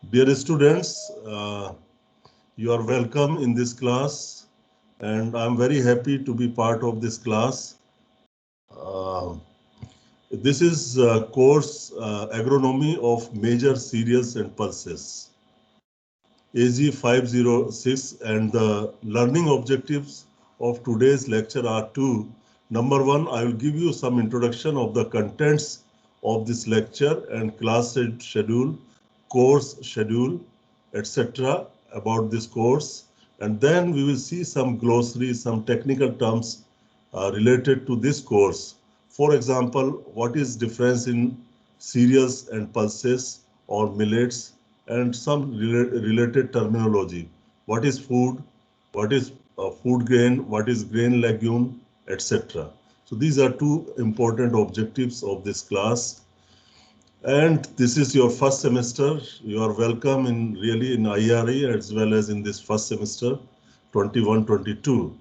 Dear students, you are welcome in this class, and I'm very happy to be part of this class. Uh, this is course Agronomy of Major Cereals and Pulses, AG 506, and the learning objectives of today's lecture are two. Number one, I will give you some introduction of the contents of this lecture and class schedule, course schedule, etc. about this course. And then we will see some glossary, some technical terms related to this course. For example, what is difference in cereals and pulses or millets, and some related terminology. What is food? What is food grain? What is grain legume, etc. So these are two important objectives of this class. And this is your first semester. You are welcome in really in IRE as well as in this first semester 21-22.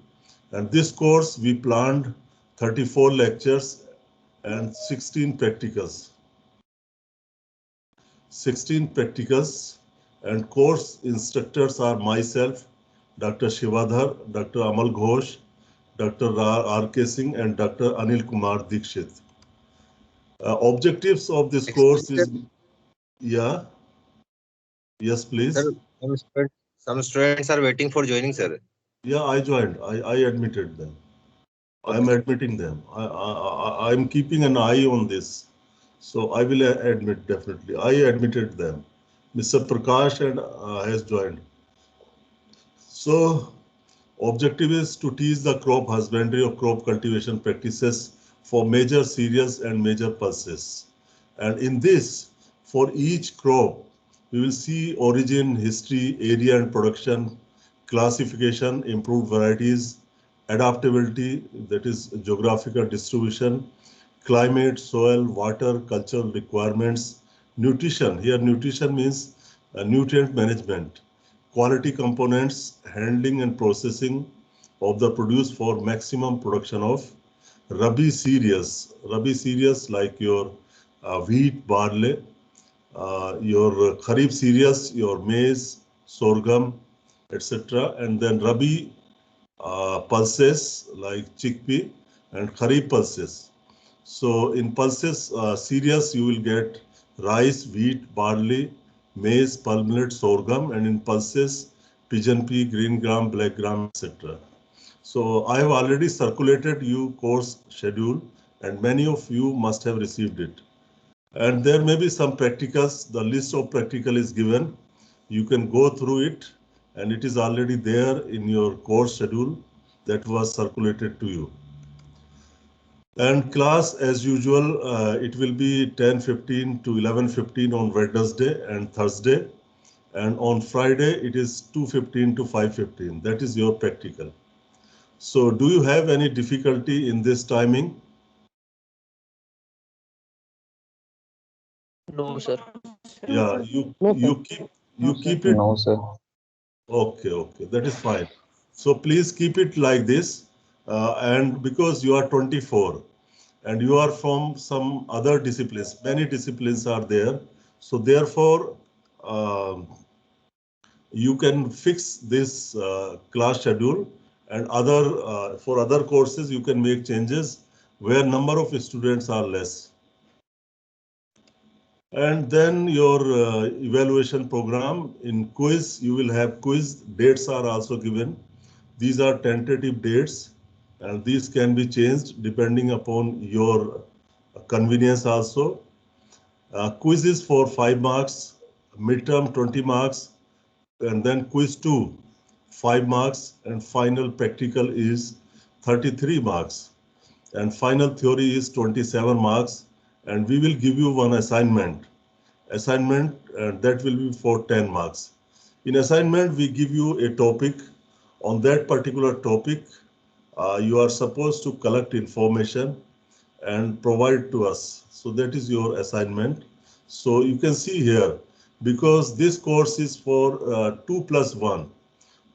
And this course we planned 34 lectures and 16 practicals. 16 practicals, and course instructors are myself, Dr. Shivadhar, Dr. Amal Ghosh, Dr. R.K. Singh, and Dr. Anil Kumar Dikshit. Objectives of this Excuse course me, sir. is, yeah, yes, Sir, please. some students are waiting for joining, sir. Yeah, I joined. I admitted them. I'm Okay, sir. admitting them. I'm keeping an eye on this. So I will admit definitely. I admitted them. Mr. Prakash and has joined. So objective is to teach the crop husbandry or crop cultivation practices for major cereals and major pulses. And in this, for each crop, we will see origin, history, area and production, classification, improved varieties, adaptability, that is geographical distribution, climate, soil, water, cultural requirements, nutrition. Here nutrition means nutrient management, quality components, handling and processing of the produce for maximum production of Rabi cereals. Rabi cereals like your wheat, barley, your Kharif cereals, your maize, sorghum, etc. And then Rabi pulses like chickpea and Kharif pulses. So in pulses cereals, you will get rice, wheat, barley, maize, pearl millet, sorghum, and in pulses, pigeon pea, green gram, black gram, etc. So I have already circulated you course schedule, and many of you must have received it. And there may be some practicals. The list of practical is given. You can go through it, and it is already there in your course schedule that was circulated to you. And class, as usual, it will be 10:15 to 11:15 on Wednesday and Thursday. And on Friday, it is 2:15 to 5:15. That is your practical. So do you have any difficulty in this timing? No, sir. Yeah, you No, sir. you keep you keep it. No, sir. Okay, okay, that is fine. So please keep it like this. And because you are 24 and you are from some other disciplines, many disciplines are there. So therefore, um you can fix this class schedule, and other for other courses you can make changes where number of students are less. And then your evaluation program in quiz, you will have quiz dates are also given. These are tentative dates, and these can be changed depending upon your convenience also. Quizzes for 5 marks, midterm 20 marks, and then quiz 2, 5 marks, and final practical is 33 marks. And final theory is 27 marks, and we will give you one assignment, and that will be for 10 marks. In assignment, we give you a topic. On that particular topic, you are supposed to collect information and provide to us. So that is your assignment. So you can see here, because this course is for 2+1,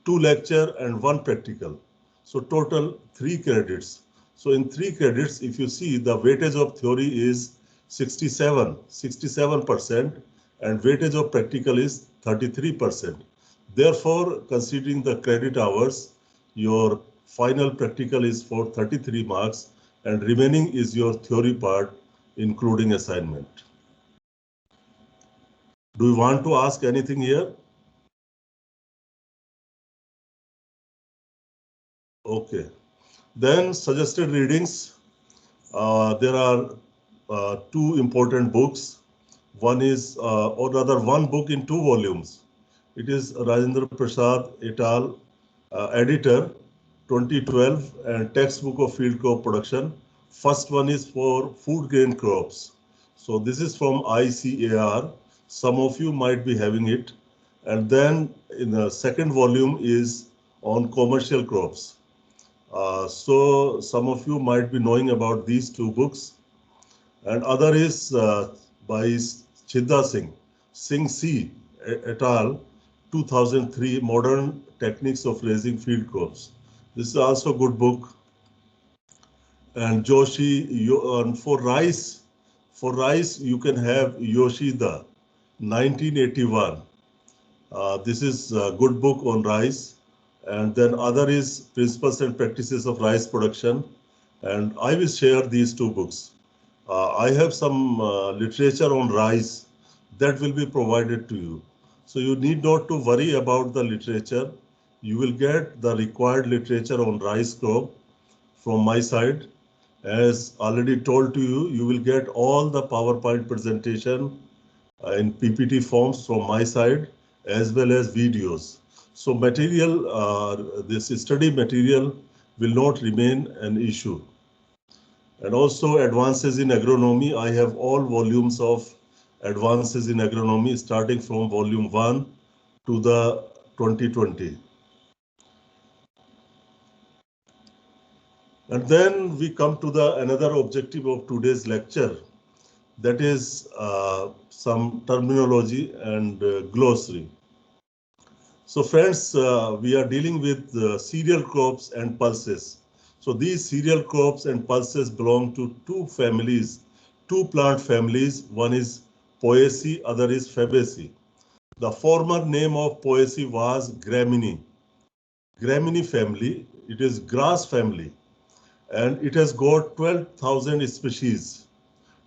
2 lecture and 1 practical. So total 3 credits. So in 3 credits, if you see, the weightage of theory is 67%, and weightage of practical is 33%. Therefore, considering the credit hours, your final practical is for 33 marks and remaining is your theory part, including assignment. Do you want to ask anything here? Okay. Then suggested readings. There are two important books. One is, or rather, one book in 2 volumes. It is Rajendra Prasad et al. Editor, 2012, and textbook of field crop production. First one is for food grain crops. So this is from ICAR. Some of you might be having it. And then in the second volume is on commercial crops. So some of you might be knowing about these two books. And other is by Chidda Singh C. et al. 2003, Modern Techniques of Raising Field Crops. This is also a good book. And Joshi, for rice you can have Yoshida, 1981. This is a good book on rice. And then other is Principles and Practices of Rice Production. And I will share these two books. I have some literature on rice that will be provided to you. So you need not to worry about the literature. You will get the required literature on rice crop from my side. As already told to you, you will get all the PowerPoint presentation in PPT forms from my side, as well as videos. So material, this study material will not remain an issue. And also advances in agronomy. I have all volumes of advances in agronomy starting from volume 1 to the 2020. And then we come to the another objective of today's lecture, that is some terminology and glossary. So friends, we are dealing with cereal crops and pulses. So these cereal crops and pulses belong to two families, two plant families. One is Poaceae, other is Fabaceae. The former name of Poaceae was Gramineae. Gramineae family, it is grass family, and it has got 12,000 species.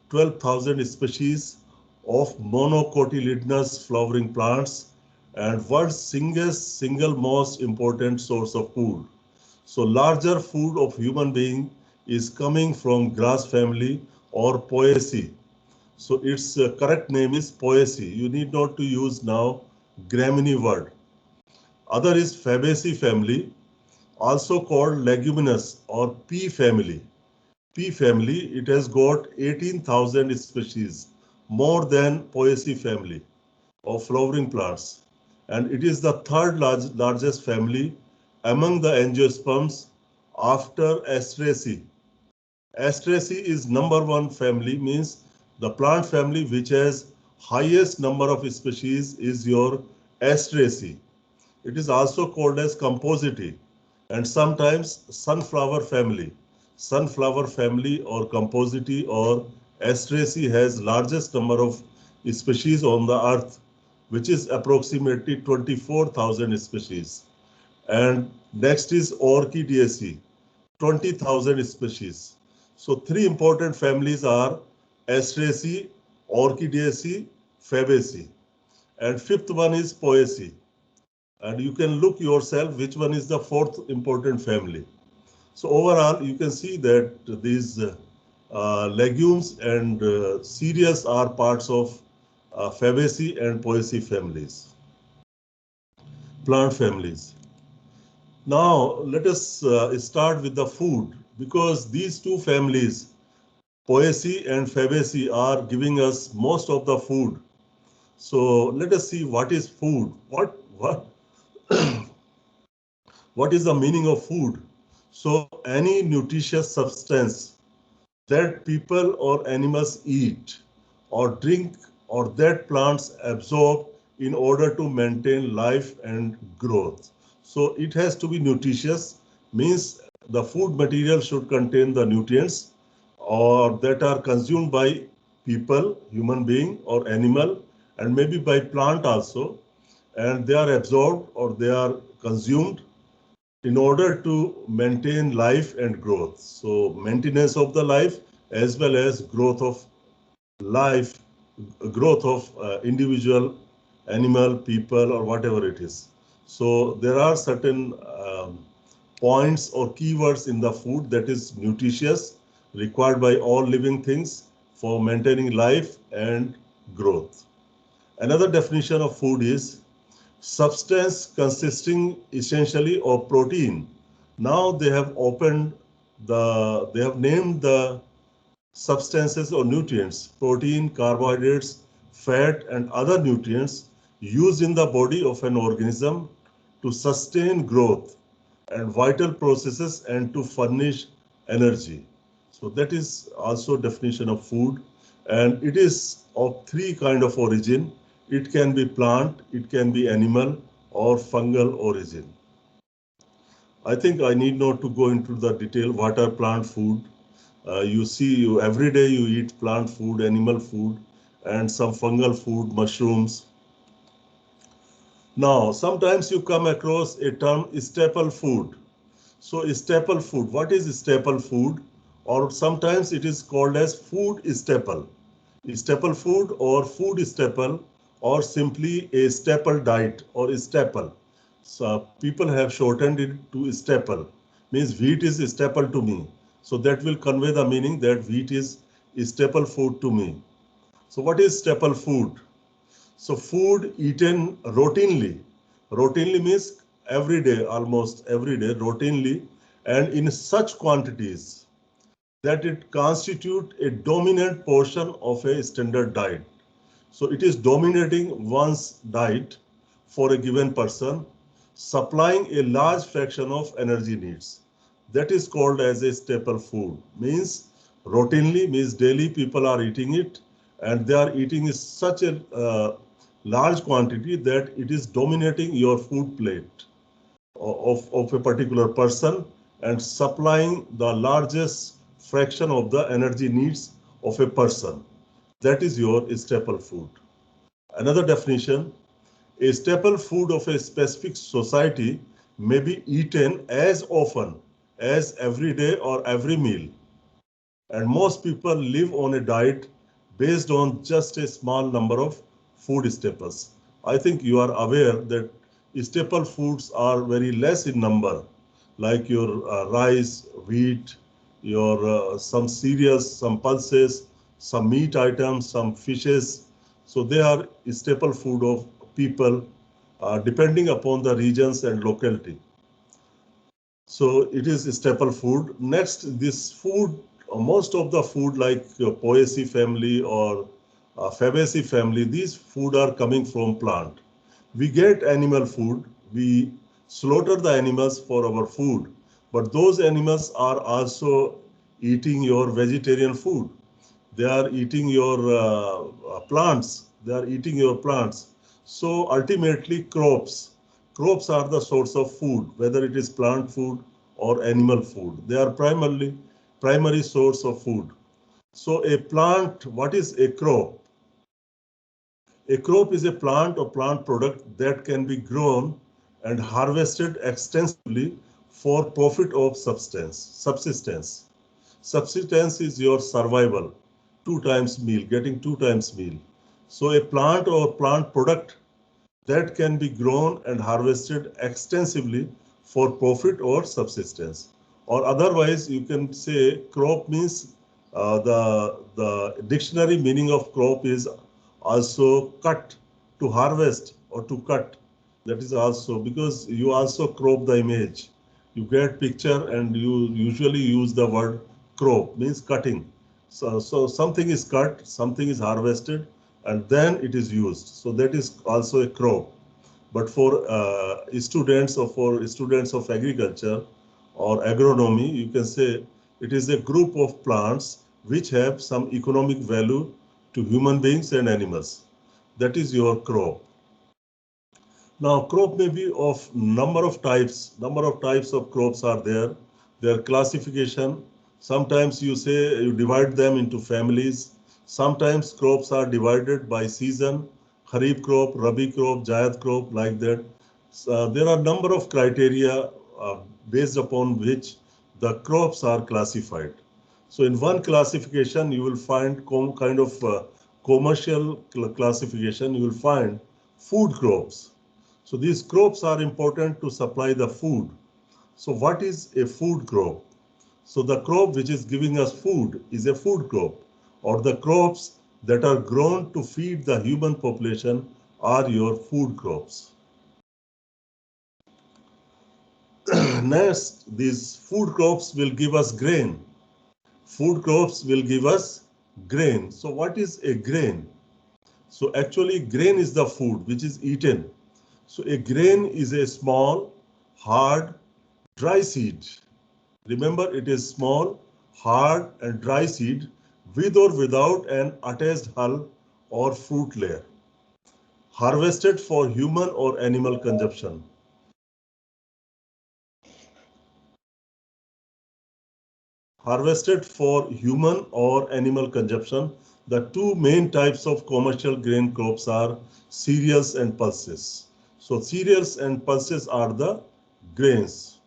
12,000 species of monocotyledonous flowering plants and world's single most important source of food. So larger food of human being is coming from grass family or Poaceae. So its correct name is Poaceae. You need not to use now Gramineae word. Other is Fabaceae family, also called leguminous or pea family. Pea family, it has got 18,000 species, more than Poaceae family of flowering plants. And it is the third largest family among the angiosperms after Asteraceae. Asteraceae is number one family, means the plant family which has highest number of species is your Asteraceae. It is also called as Compositae and sometimes sunflower family. Sunflower family or Compositae or Asteraceae has largest number of species on the earth, which is approximately 24,000 species. And next is Orchidaceae, 20,000 species. So three important families are Asteraceae, Orchidaceae, Fabaceae. And fifth one is Poaceae. And you can look yourself which one is the fourth important family. So overall, you can see that these legumes and cereals are parts of Fabaceae and Poaceae families, plant families. Now, let us start with the food, because these two families, Poaceae and Fabaceae, are giving us most of the food. So let us see what is food. What is the meaning of food? So any nutritious substance that people or animals eat or drink or that plants absorb in order to maintain life and growth. So it has to be nutritious, means the food material should contain the nutrients or that are consumed by people, human being or animal, and maybe by plant also, and they are absorbed or they are consumed in order to maintain life and growth. So maintenance of the life as well as growth of life, growth of individual, animal, people, or whatever it is. So there are certain points or keywords in the food that is nutritious, required by all living things for maintaining life and growth. Another definition of food is substance consisting essentially of protein. Now they have they have named the substances or nutrients, protein, carbohydrates, fat, and other nutrients used in the body of an organism to sustain growth and vital processes and to furnish energy. So that is also definition of food, and it is of three kind of origin. It can be plant, it can be animal, or fungal origin. I think I need not to go into the detail what are plant food. Every day you eat plant food, animal food, and some fungal food, mushrooms. Now, sometimes you come across a term staple food. So staple food, what is staple food? Or sometimes it is called as food staple. Staple food or food staple or simply a staple diet or staple. So people have shortened it to staple, means wheat is a staple to me. So that will convey the meaning that wheat is a staple food to me. So what is staple food? So food eaten routinely. Routinely means every day, almost every day, routinely, and in such quantities that it constitute a dominant portion of a standard diet. So it is dominating one's diet for a given person, supplying a large fraction of energy needs. That is called as a staple food. Means routinely, means daily people are eating it, and they are eating in such a large quantity that it is dominating your food plate of a particular person and supplying the largest fraction of the energy needs of a person. That is your staple food. Another definition, a staple food of a specific society may be eaten as often as every day or every meal. And most people live on a diet based on just a small number of food staples. I think you are aware that staple foods are very less in number, like your rice, wheat, your some cereals, some pulses, some meat items, some fishes. So they are staple food of people depending upon the regions and locality. So it is a staple food. Next, this food, most of the food like Poaceae family or Fabaceae family, these food are coming from plant. We get animal food, we slaughter the animals for our food, but those animals are also eating your vegetarian food. They are eating your plants. They are eating your plants. So ultimately crops are the source of food, whether it is plant food or animal food. They are primary source of food. So a plant, what is a crop? A crop is a plant or plant product that can be grown and harvested extensively for profit of subsistence. Subsistence is your survival, two times meal, getting two times meal. So a plant or plant product that can be grown and harvested extensively for profit or subsistence. Or otherwise, you can say crop means the dictionary meaning of crop is also cut, to harvest or to cut. That is also because you also crop the image. You get picture and you usually use the word crop, means cutting. So something is cut, something is harvested, and then it is used. So that is also a crop. But for students or for students of agriculture or agronomy, you can say it is a group of plants which have some economic value to human beings and animals. That is your crop. Now, crop may be of number of types. Number of types of crops are there. Their classification. Sometimes you say you divide them into families. Sometimes crops are divided by season. Kharif crop, Rabi crop, Jayad crop, like that. There are a number of criteria based upon which the crops are classified. So in one classification, you will find kind of commercial classification, you will find food crops. So these crops are important to supply the food. So what is a food crop? So the crop which is giving us food is a food crop, or the crops that are grown to feed the human population are your food crops. Next, these food crops will give us grain. Food crops will give us grain. So what is a grain? So actually grain is the food which is eaten. So a grain is a small, hard, dry seed. Remember, it is small, hard and dry seed with or without an attached hull or fruit layer. Harvested for human or animal consumption. Harvested for human or animal consumption. The two main types of commercial grain crops are cereals and pulses. So cereals and pulses are the grains.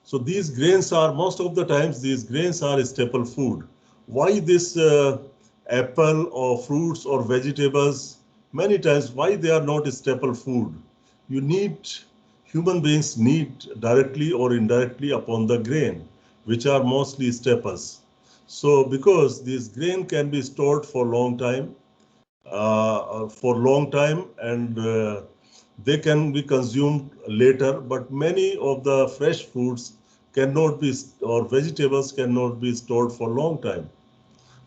So these grains are, most of the times, these grains are staple food. Why this apple or fruits or vegetables, many times, why they are not staple food? You need, human beings need directly or indirectly upon the grain, which are mostly staples. So because this grain can be stored for long time, and they can be consumed later, but many of the fresh fruits cannot be, or vegetables cannot be stored for long time.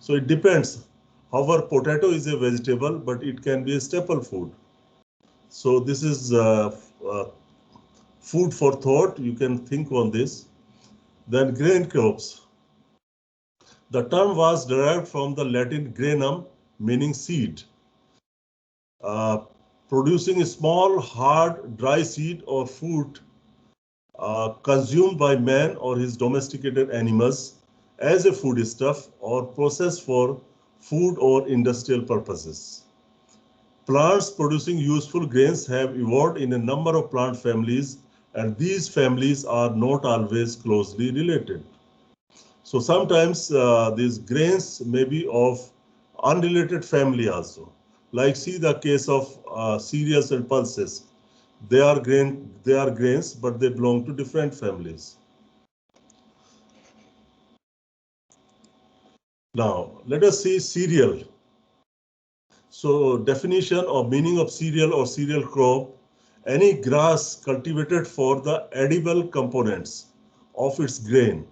So it depends. However, potato is a vegetable, but it can be a staple food. So this is food for thought. You can think on this. Then grain crops. The term was derived from the Latin granum, meaning seed. Uh, Producing a small, hard, dry seed or fruit consumed by man or his domesticated animals as a foodstuff or processed for food or industrial purposes. Plants producing useful grains have evolved in a number of plant families, and these families are not always closely related. So sometimes these grains may be of unrelated family also. Like see the case of cereals and pulses. They are grains, but they belong to different families. Now, let us see cereal. So definition or meaning of cereal or cereal crop, any grass cultivated for the edible components of its grain.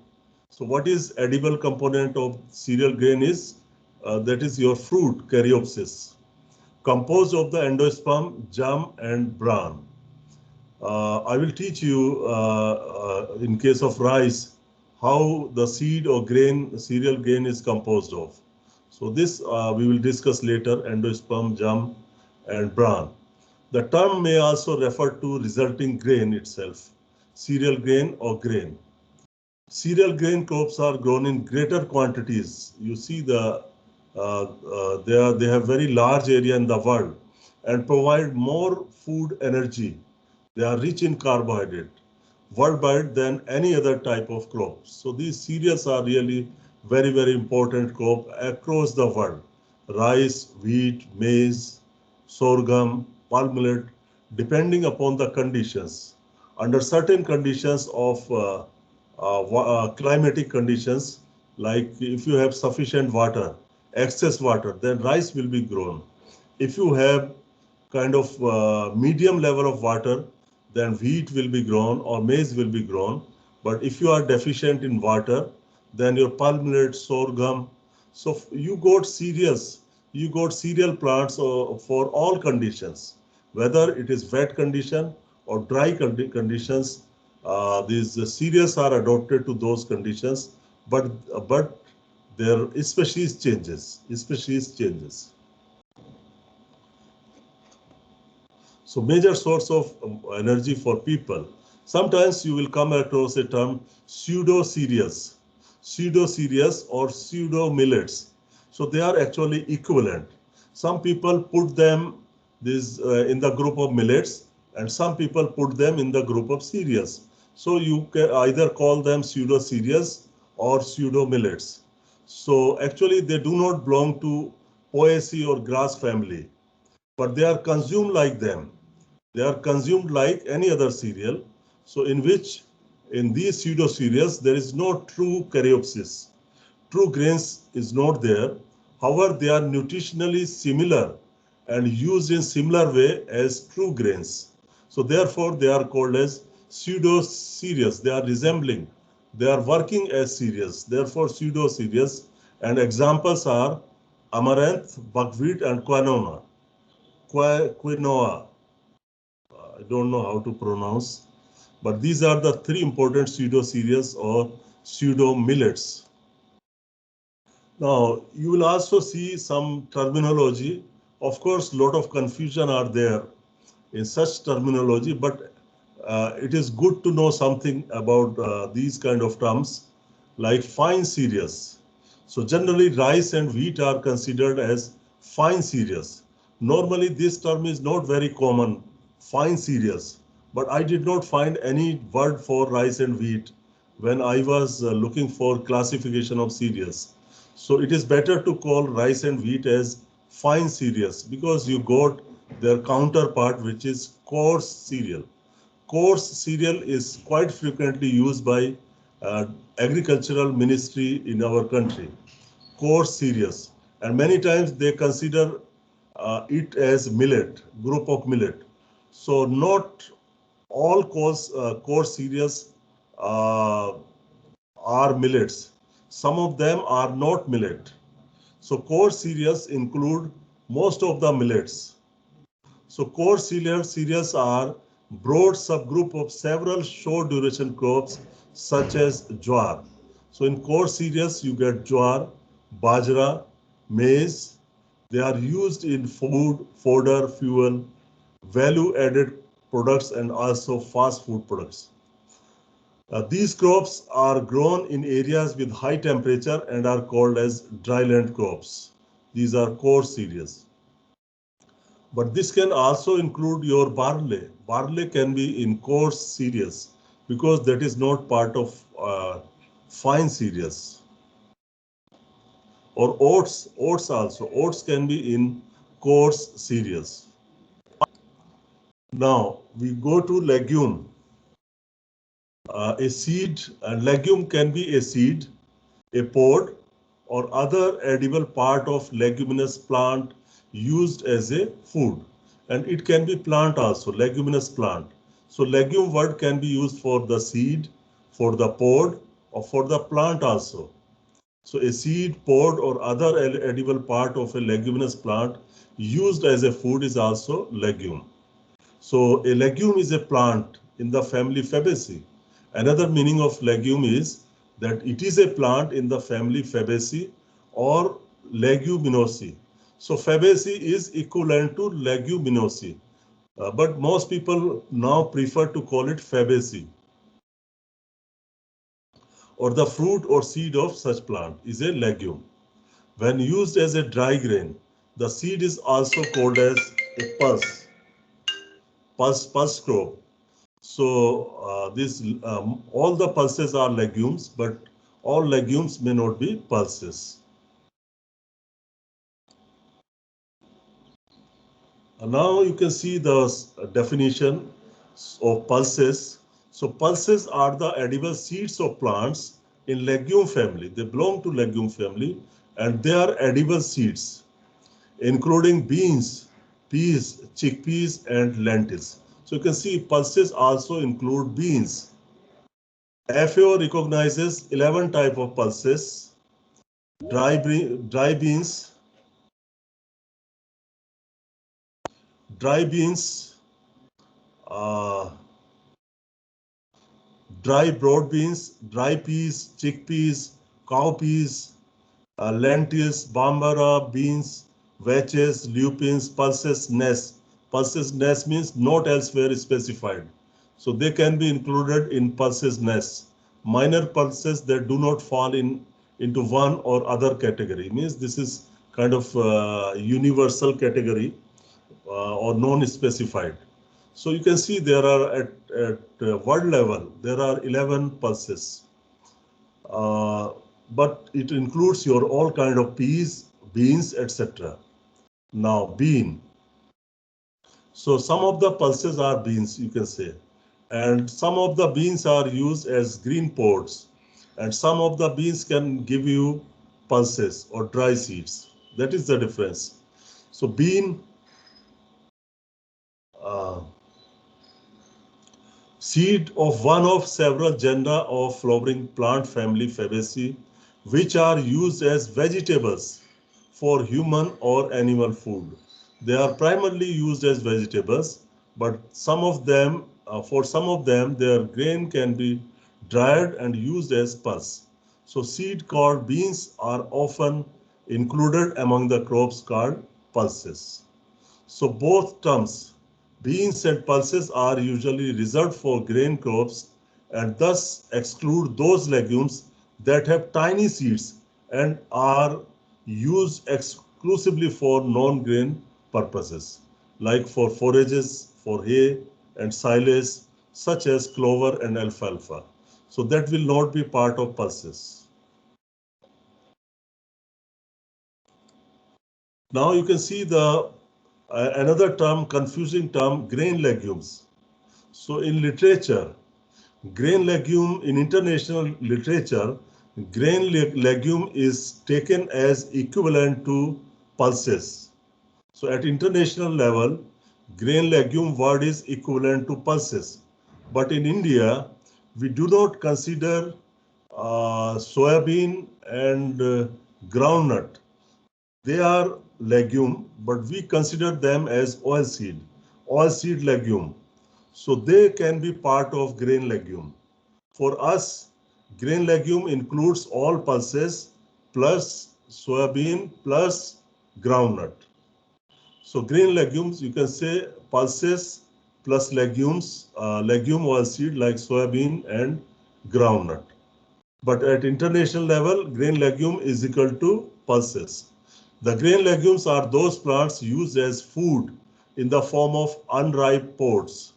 So what is edible component of cereal grain is, that is your fruit, caryopsis, composed of the endosperm, germ and bran. I will teach you in case of rice how the seed or grain, cereal grain is composed of. So this we will discuss later, endosperm, germ and bran. The term may also refer to resulting grain itself, cereal grain or grain. Cereal grain crops are grown in greater quantities. You see they have very large area in the world and provide more food energy. They are rich in carbohydrate worldwide than any other type of crops. So these cereals are really very, very important crop across the world. Rice, wheat, maize, sorghum, palm millet, depending upon the conditions. Under certain conditions of climatic conditions, like if you have sufficient water, excess water, then rice will be grown. If you have kind of medium level of water, then wheat will be grown or maize will be grown. But if you are deficient in water, then your palm millet, sorghum. So you got cereal plants for all conditions, whether it is wet condition or dry conditions. These cereals are adapted to those conditions, but their species changes. Species changes. So major source of energy for people. Sometimes you will come across a term pseudo cereals or pseudo millets. So they are actually equivalent. Some people put them this in the group of millets, and some people put them in the group of cereals. So you can either call them pseudo cereals or pseudo millets. So actually they do not belong to Poaceae or grass family, but they are consumed like them. They are consumed like any other cereal. So in these pseudo cereals, there is no true caryopsis. True grains is not there. However, they are nutritionally similar and used in similar way as true grains. So therefore, they are called as pseudo cereals. They are resembling. They are working as cereals. Therefore, pseudo cereals. And examples are amaranth, buckwheat, and quinoa. Quinoa. I don't know how to pronounce, but these are the three important pseudo cereals or pseudo millets. Now, you will also see some terminology. Of course, a lot of confusion are there in such terminology, but it is good to know something about these kind of terms like fine cereals. So generally, rice and wheat are considered as fine cereals. Normally, this term is not very common, fine cereals, but I did not find any word for rice and wheat when I was looking for classification of cereals. So it is better to call rice and wheat as fine cereals because you got their counterpart, which is coarse cereal. Coarse cereal is quite frequently used by agricultural ministry in our country. Coarse cereals, and many times they consider it as millet, group of millet. So not all coarse cereals uh, are millets. Some of them are not millet. So core cereals include most of the millets. So core cereals are broad subgroup of several short duration crops such as jowar. So in core cereals you get jowar, bajra, maize. They are used in food, fodder, fuel, value added products and also fast food products. These crops are grown in areas with high temperature and are called as dryland crops. These are core cereals. But this can also include your barley. Barley can be in coarse cereals because that is not part of fine cereals. Or oats, oats also. Oats can be in coarse cereals. Now we go to legume. A seed, a legume can be a seed, a pod, or other edible part of leguminous plant used as a food. And it can be plant also, leguminous plant. So legume word can be used for the seed, for the pod, or for the plant also. So a seed, pod, or other edible part of a leguminous plant used as a food is also legume. So a legume is a plant in the family Fabaceae. Another meaning of legume is that it is a plant in the family Fabaceae or Leguminosae. So Fabaceae is equivalent to Leguminosae, but most people now prefer to call it Fabaceae. Or the fruit or seed of such plant is a legume. When used as a dry grain, the seed is also called as a pulse crop. So all the pulses are legumes, but all legumes may not be pulses. Now you can see the definition of pulses. So pulses are the edible seeds of plants in legume family. They belong to legume family and they are edible seeds, including beans, peas, chickpeas, and lentils. So you can see pulses also include beans. FAO recognizes 11 type of pulses, dry beans, uh, dry broad beans, dry peas, chickpeas, cowpeas, lentils, bambara, beans, wedges, lupins, pulses, nests. Pulses nest means not elsewhere specified. So they can be included in pulses nests. Minor pulses that do not fall into one or other category means this is kind of universal category. or non-specified. So you can see there are at world level, there are 11 pulses. But it includes your all kind of peas, beans, etc. Now bean. So some of the pulses are beans, you can say. And some of the beans are used as green pods. And some of the beans can give you pulses or dry seeds. That is the difference. So bean, seed of one of several genera of flowering plant family Fabaceae, which are used as vegetables for human or animal food. They are primarily used as vegetables, but some of them, for some of them, their grain can be dried and used as pulse. So seed called beans are often included among the crops called pulses. So both terms, beans and pulses, are usually reserved for grain crops and thus exclude those legumes that have tiny seeds and are used exclusively for non-grain purposes, like for forages, for hay and silage, such as clover and alfalfa. So that will not be part of pulses. Now you can see the another term, confusing term, grain legumes. So in literature, grain legume, in international literature, grain legume is taken as equivalent to pulses. So at international level, grain legume word is equivalent to pulses. But in India, we do not consider soybean and groundnut. They are legume, but we consider them as oilseed legume. So they can be part of grain legume. For us, grain legume includes all pulses plus soybean plus groundnut. So grain legumes, you can say pulses plus legumes, legume oilseed like soybean and groundnut. But at international level, grain legume is equal to pulses. The grain legumes are those plants used as food in the form of unripe pods,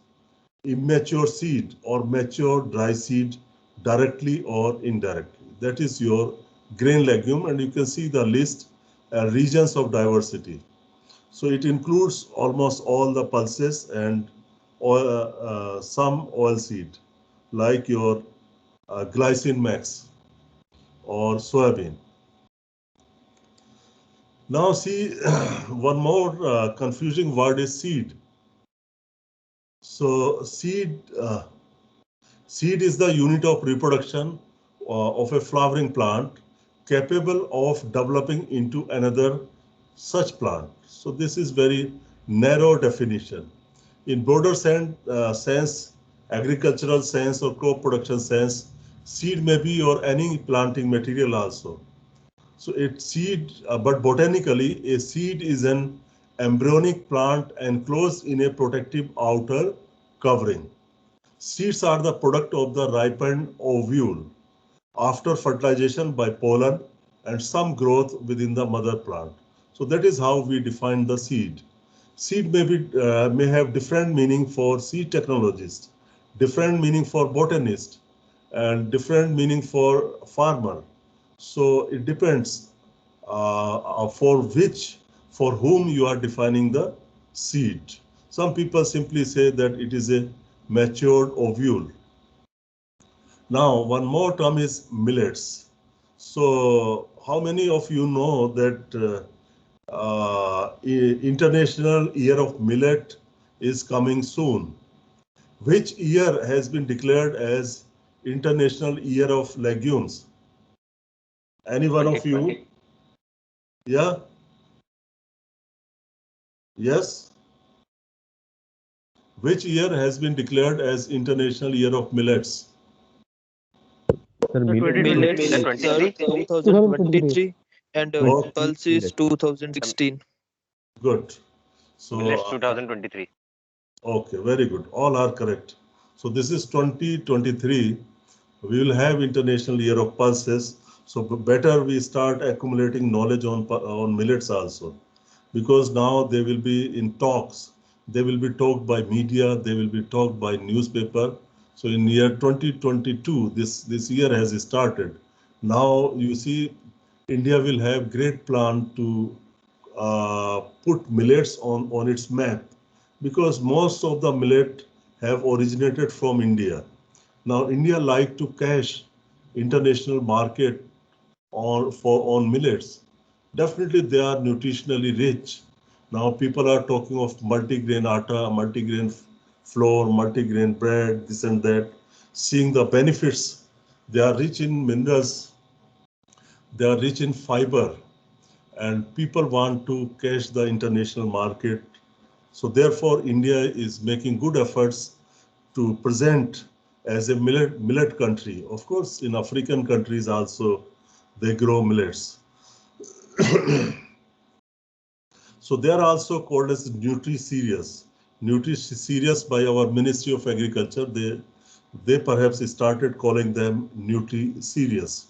immature seed or mature dry seed, directly or indirectly. That is your grain legume, and you can see the list, regions of diversity. So it includes almost all the pulses and some oil seed, like your glycine max or soybean. Now see, one more confusing word is seed. So seed is the unit of reproduction of a flowering plant capable of developing into another such plant. So this is very narrow definition. In broader sense, agricultural sense or crop production sense, seed may be your any planting material also. So it's seed, but botanically, a seed is an embryonic plant enclosed in a protective outer covering. Seeds are the product of the ripened ovule after fertilization by pollen and some growth within the mother plant. So that is how we define the seed. Seed may have different meaning for seed technologists, different meaning for botanist, and different meaning for farmer. So it depends for whom you are defining the seed. Some people simply say that it is a matured ovule. Now, one more term is millets. So how many of you know that International Year of Millet is coming soon? Which year has been declared as International Year of Legumes? Any one of you? Yeah? Yes? Which year has been declared as International Year of Millets? Sir, Millets, sir, 2023, and Okay, Pulse is 2016. good. So Millets 2023. okay, very good. All are correct. So this is 2023. We will have International Year of Pulses. So better we start accumulating knowledge on millets also. because now they will be in talks. They will be talked by media, they will be talked by newspaper. So in year 2022, this year has started. Now you see India will have great plan to put millets on its map, because most of the millet have originated from India. Now India like to cash international market on millets. Definitely they are nutritionally rich. Now people are talking of multigrain atta, multigrain flour, multigrain bread, this and that, seeing the benefits. They are rich in minerals, they are rich in fiber, and people want to cash the international market. So therefore, India is making good efforts to present as a millet country. Of course, in African countries also, they grow millets. So they are also called as nutri-cereals. Nutri-cereals by our Ministry of Agriculture. They perhaps started calling them nutri-cereals.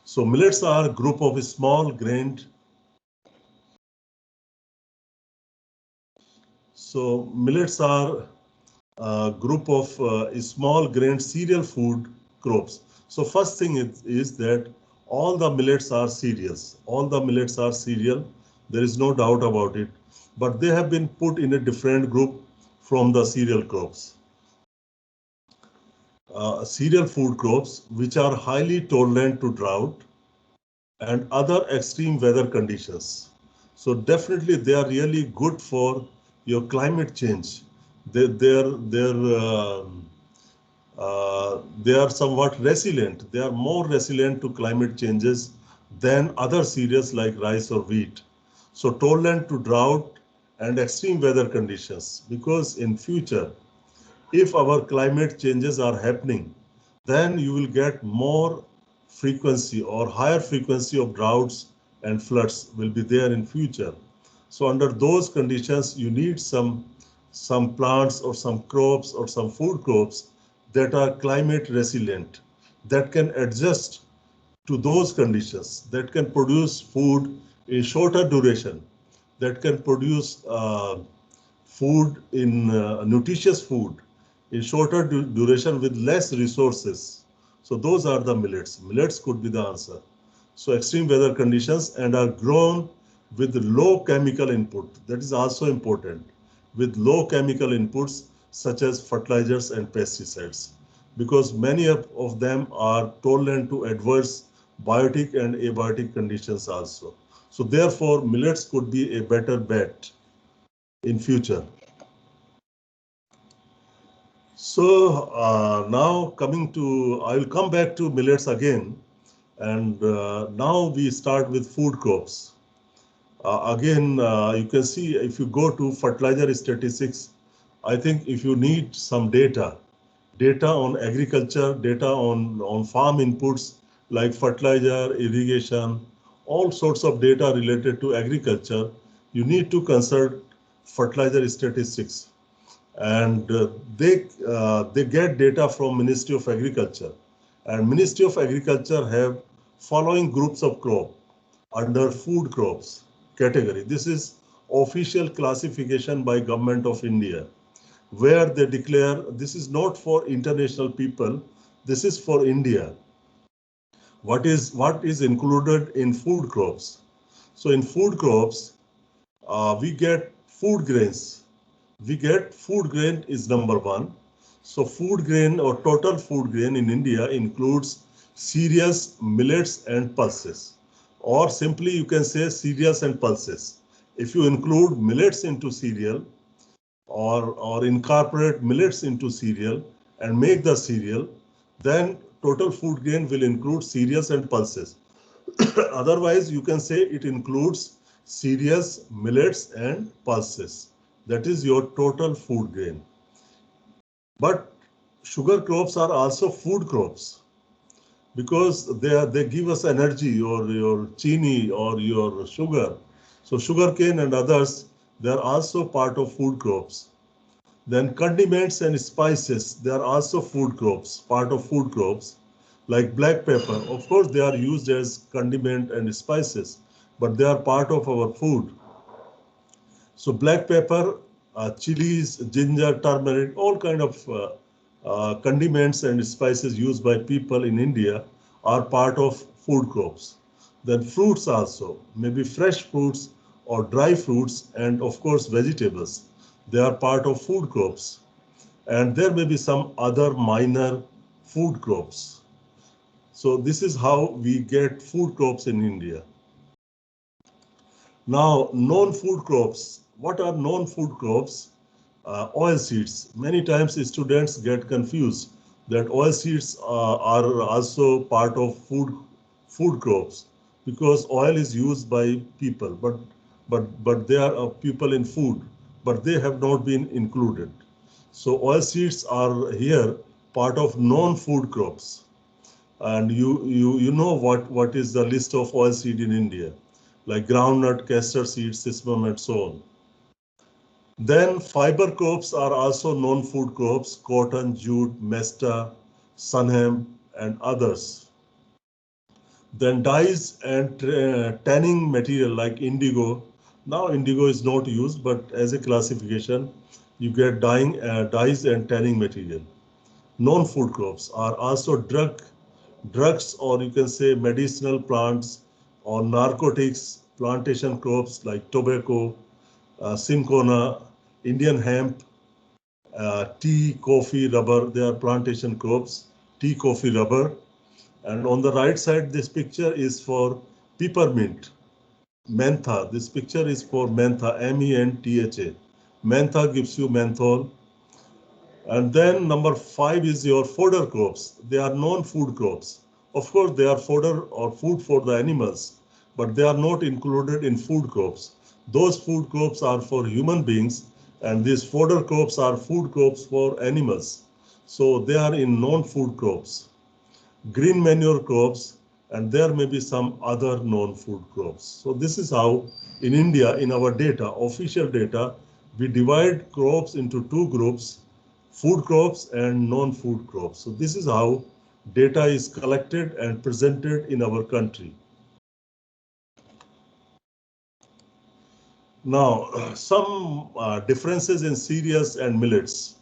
So millets are a group of small grained. So millets are a group of small grain cereal food crops. So first thing is that all the millets are cereals. All the millets are cereal. There is no doubt about it. But they have been put in a different group from the cereal crops. Cereal food crops which are highly tolerant to drought and other extreme weather conditions. So definitely they are really good for your climate change. They are somewhat resilient. They are more resilient to climate changes than other cereals like rice or wheat. So tolerant to drought and extreme weather conditions, because in future, if our climate changes are happening, then you will get more frequency or higher frequency of droughts and floods will be there in future. So under those conditions, you need some plants or some crops or some food crops that are climate resilient, that can adjust to those conditions, that can produce food in shorter duration, that can produce food in nutritious food in shorter duration with less resources. So those are the millets. Millets could be the answer. So extreme weather conditions and are grown with low chemical input. That is also important. With low chemical inputs such as fertilizers and pesticides, because many of them are tolerant to adverse biotic and abiotic conditions also. So therefore, millets could be a better bet in future. So now coming to, I will come back to millets again. And now we start with food crops. Again, you can see if you go to fertilizer statistics, I think if you need some data on agriculture, data on farm inputs like fertilizer, irrigation, all sorts of data related to agriculture, you need to consult fertilizer statistics. And they get data from Ministry of Agriculture. And Ministry of Agriculture have following groups of crop under food crops category. This is official classification by Government of India, where they declare this is not for international people, this is for India. What is included in food crops? So in food crops, we get food grains. We get food grain is number one. So food grain or total food grain in India includes cereals, millets, and pulses. Or simply you can say cereals and pulses. If you include millets into cereal or incorporate millets into cereal and make the cereal, then total food grain will include cereals and pulses. Otherwise, you can say it includes cereals, millets, and pulses. That is your total food grain. But sugar crops are also food crops, because they give us energy, or your chini or your sugar. So sugarcane and others, they are also part of food crops. Then condiments and spices, they are also food crops, part of food crops. Like black pepper, of course they are used as condiment and spices, but they are part of our food. So black pepper, chilies, ginger, turmeric, all kind of condiments and spices used by people in India are part of food crops. Then fruits also, maybe fresh fruits or dry fruits, and of course vegetables. They are part of food crops. And there may be some other minor food crops. So this is how we get food crops in India. Now, non-food crops. What are non-food crops? Oil seeds. Many times students get confused that oil seeds are also part of food crops because oil is used by people, but they are people in food, but they have not been included. So oil seeds are here part of non-food crops. And you know what is the list of oil seed in India, like groundnut, castor seed, sesame, and so on. Then fiber crops are also non-food crops: cotton, jute, mesta, sunhemp, and others. Then dyes and tanning material like indigo. Now indigo is not used, but as a classification, you get dyes and tanning material. Non-food crops are also drugs, or you can say medicinal plants or narcotics, plantation crops like tobacco, cinchona, Indian hemp, tea, coffee, rubber. They are plantation crops, tea, coffee, rubber. And on the right side, this picture is for peppermint, mentha. This picture is for mentha, mentha. Mentha gives you menthol. And then number 5 is your fodder crops. They are non-food crops. Of course, they are fodder or food for the animals, but they are not included in food crops. Those food crops are for human beings, and these fodder crops are food crops for animals. So they are in non-food crops. Green manure crops, and there may be some other non-food crops. So this is how in India, in our data, official data, we divide crops into 2 groups: food crops and non-food crops. So this is how data is collected and presented in our country. Now, some differences in cereals and millets.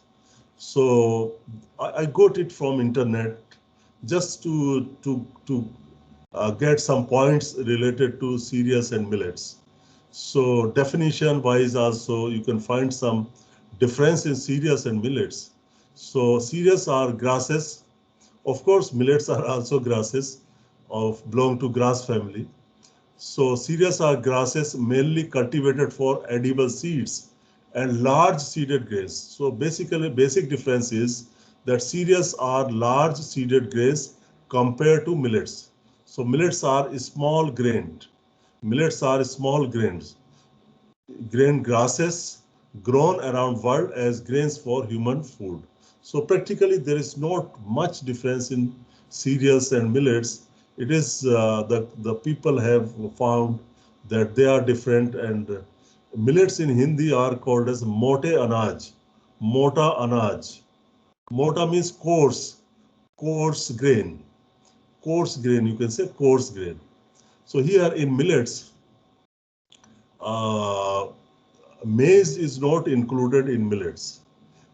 So I got it from internet just to get some points related to cereals and millets. So definition wise also you can find some difference in cereals and millets. So cereals are grasses. Of course, millets are also grasses belong to grass family. So cereals are grasses mainly cultivated for edible seeds and large seeded grains. So basically, basic difference is that cereals are large seeded grains compared to millets. So millets are small grained. Millets are small grain grasses grown around world as grains for human food. So practically there is not much difference in cereals and millets. It is the people have found that they are different, and millets in Hindi are called as mote anaj, mota anaj. Mota means coarse grain, you can say coarse grain. So here in millets, uh, maize is not included in millets.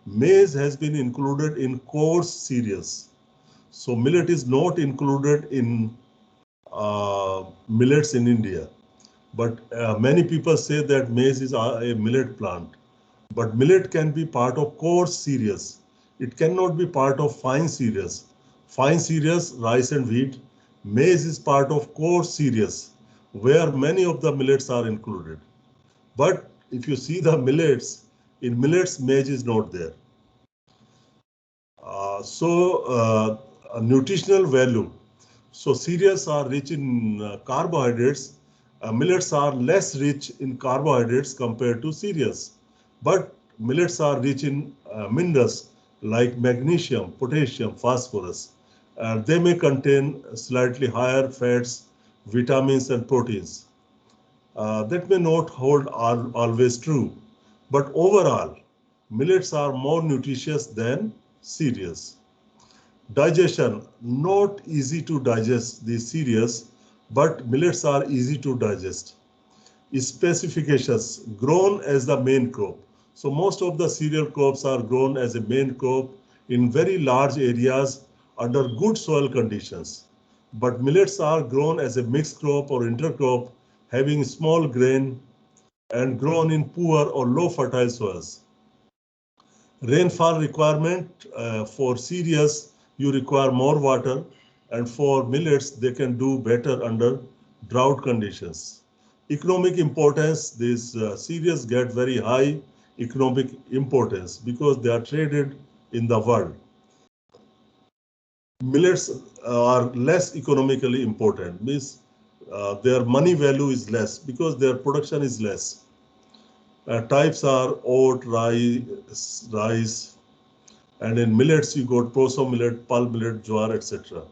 Maize has been included in coarse cereals. So millet is not included in millets in India. But many people say that maize is a millet plant. But millet can be part of coarse cereals. It cannot be part of fine cereals. Fine cereals, rice and wheat. Maize is part of coarse cereals, where many of the millets are included. But if you see the millets, in millets, maize is not there. A nutritional value. So cereals are rich in carbohydrates. Millets are less rich in carbohydrates compared to cereals. But millets are rich in minerals like magnesium, potassium, phosphorus. They may contain slightly higher fats, vitamins, and proteins. That may not hold always true, but overall, millets are more nutritious than cereals. Digestion, not easy to digest these cereals, but millets are easy to digest. Specifications: grown as the main crop. So most of the cereal crops are grown as a main crop in very large areas under good soil conditions. But millets are grown as a mixed crop or intercrop, having small grain and grown in poor or low fertile soils. Rainfall requirement: for cereals, you require more water, and for millets, they can do better under drought conditions. Economic importance: these cereals get very high economic importance because they are traded in the world. Millets are less economically important, means their money value is less because their production is less. Types are oat, rice, and in millets you got proso millet, pulp millet, jowar, etc.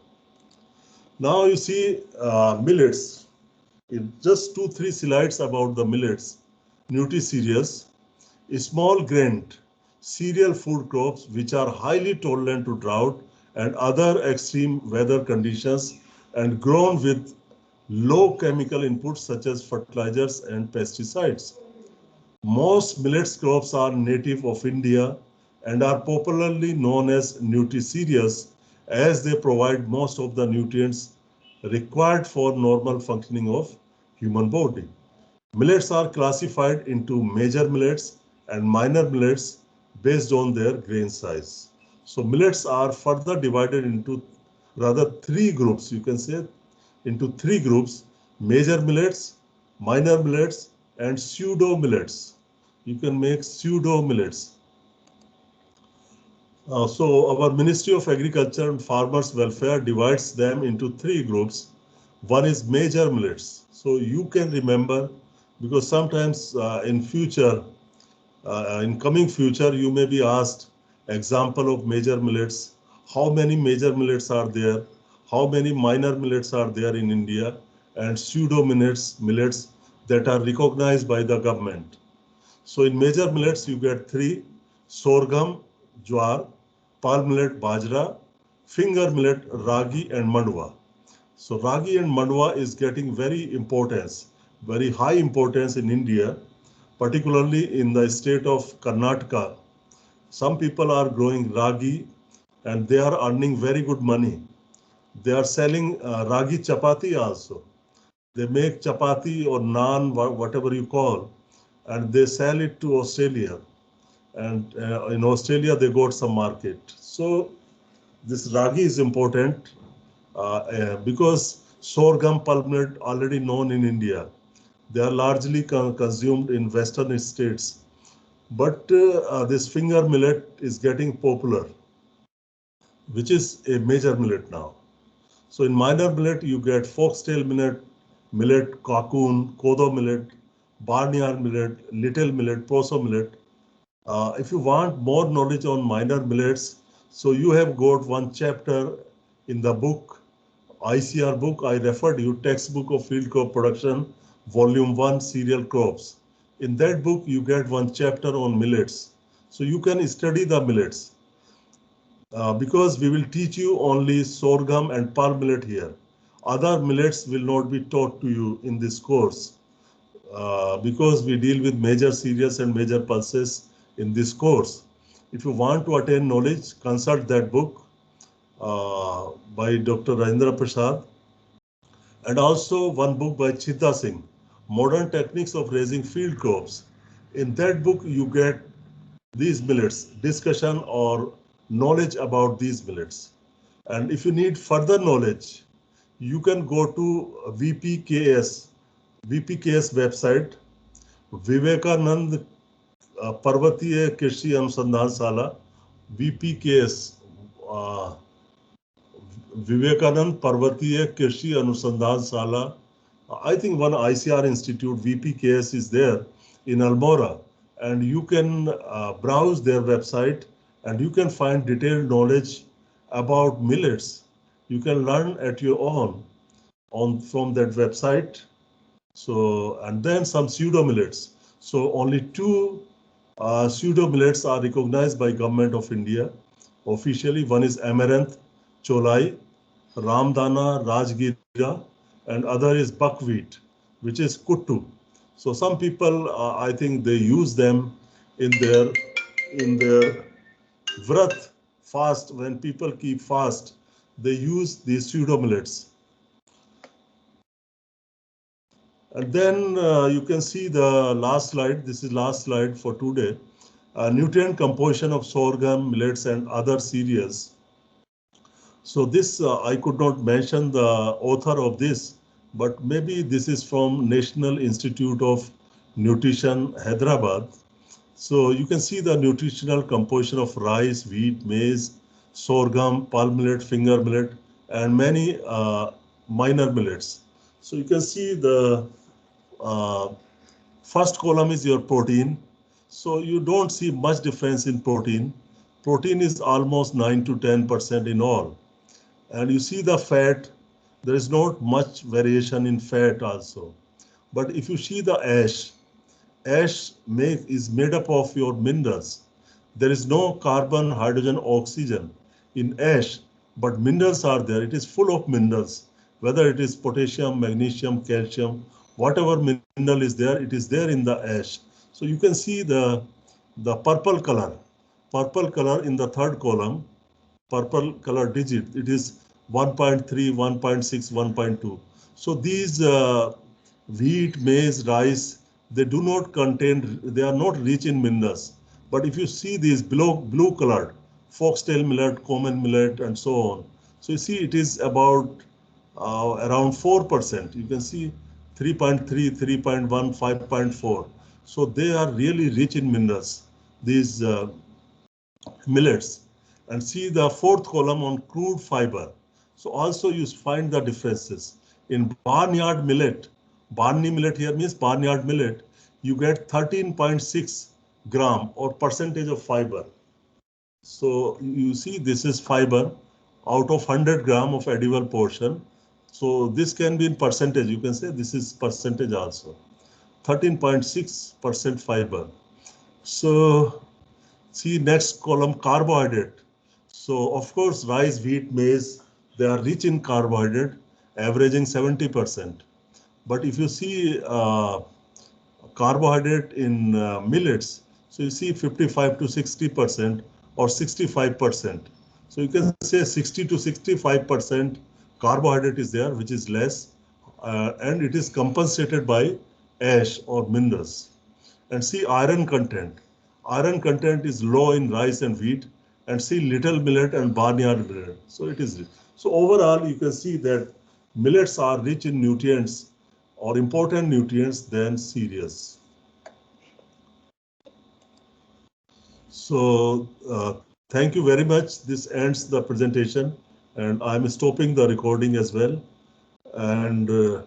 Now you see millets. In just 2-3 slides about the millets, nutri-cereals, small grained cereal food crops which are highly tolerant to drought and other extreme weather conditions and grown with low chemical inputs such as fertilizers and pesticides. Most millets crops are native of India and are popularly known as nutri-cereals as they provide most of the nutrients required for normal functioning of human body. Millets are classified into major millets and minor millets based on their grain size. So millets are further divided into rather 3 groups, you can say, into 3 groups: major millets, minor millets, and pseudo millets. You can make pseudo millets. So our Ministry of Agriculture and Farmers Welfare divides them into 3 groups. One is major millets. So you can remember, because sometimes in coming future, you may be asked example of major millets. How many major millets are there? How many minor millets are there in India? And pseudo millets that are recognized by the government. So in major millets, you get 3: sorghum, jowar, palm millet, bajra, finger millet, ragi, and mandwa. So ragi and mandwa is getting very high importance in India, particularly in the state of Karnataka. Some people are growing ragi and they are earning very good money. They are selling ragi chapati also. They make chapati or naan, whatever you call, and they sell it to Australia. And in Australia, they got some market. So this ragi is important because sorghum, pulp millet already known in India. They are largely consumed in western states. But this finger millet is getting popular, which is a major millet now. So in minor millet, you get foxtail millet, cocoon, kodo millet, barnyard millet, little millet, proso millet. If you want more knowledge on minor millets, so you have got one chapter in the book, ICR book. I referred you, Textbook of Field Crop Production, Volume 1, Cereal Crops. In that book, you get one chapter on millets. So you can study the millets. Because we will teach you only sorghum and palm millet here. Other millets will not be taught to you in this course because we deal with major cereals and major pulses in this course. If you want to attain knowledge, consult that book by Dr. Rajendra Prasad, and also one book by Chitta Singh, Modern Techniques of Raising Field Crops. In that book, you get these millets, discussion or knowledge about these millets. And if you need further knowledge, you can go to VPKS website, Vivekanand Parvatiya Krishi Anusandhan Sala, VPKS, Vivekanand Parvatiya Krishi Anusandhan Sala. I think one ICR institute, VPKS, is there in Almora, and you can browse their website and you can find detailed knowledge about millets. You can learn at your own from that website. So, and then some pseudo millets. So only 2 pseudo millets are recognized by Government of India officially. One is Amaranth, Cholai, Ramdana, Rajgira, and other is buckwheat, which is Kuttu. So some people, I think they use them in their vrat fast. When people keep fast, they use these pseudo millets. And then you can see the last slide. This is last slide for today. Nutrient composition of sorghum, millets, and other cereals. So this, I could not mention the author of this, but maybe this is from National Institute of Nutrition, Hyderabad. So you can see the nutritional composition of rice, wheat, maize, sorghum, palm millet, finger millet, and many minor millets. So you can see the first column is your protein. So you don't see much difference in protein. Protein is almost 9 to 10% in all. And you see the fat, there is not much variation in fat also. But if you see the ash is made up of your minerals. There is no carbon, hydrogen, oxygen in ash, but minerals are there. It is full of minerals, whether it is potassium, magnesium, calcium, whatever mineral is there, it is there in the ash. So you can see the purple color in the third column, purple color digit, it is 1.3, 1.6, 1.2. So these wheat, maize, rice, they do not contain, they are not rich in minerals. But if you see these blue colored, foxtail millet, common millet, and so on. So you see it is about around 4%. You can see 3.3, 3.1, 5.4. So they are really rich in minerals, these millets. And see the fourth column on crude fiber. So also you find the differences. In barnyard millet, barney millet here means barnyard millet, you get 13.6 gram or percentage of fiber. So you see this is fiber out of 100 gram of edible portion. So this can be in percentage. You can say this is percentage also. 13.6% fiber. So see next column, carbohydrate. So of course, rice, wheat, maize, they are rich in carbohydrate, averaging 70%. But if you see carbohydrate in millets, so you see 55 to 60% or 65%. So you can say 60 to 65% carbohydrate is there, which is less, and it is compensated by ash or minerals. And see iron content. Iron content is low in rice and wheat, and see little millet and barnyard millet. So it is rich. So overall, you can see that millets are rich in nutrients or important nutrients than cereals. So thank you very much. This ends the presentation, and I'm stopping the recording as well. And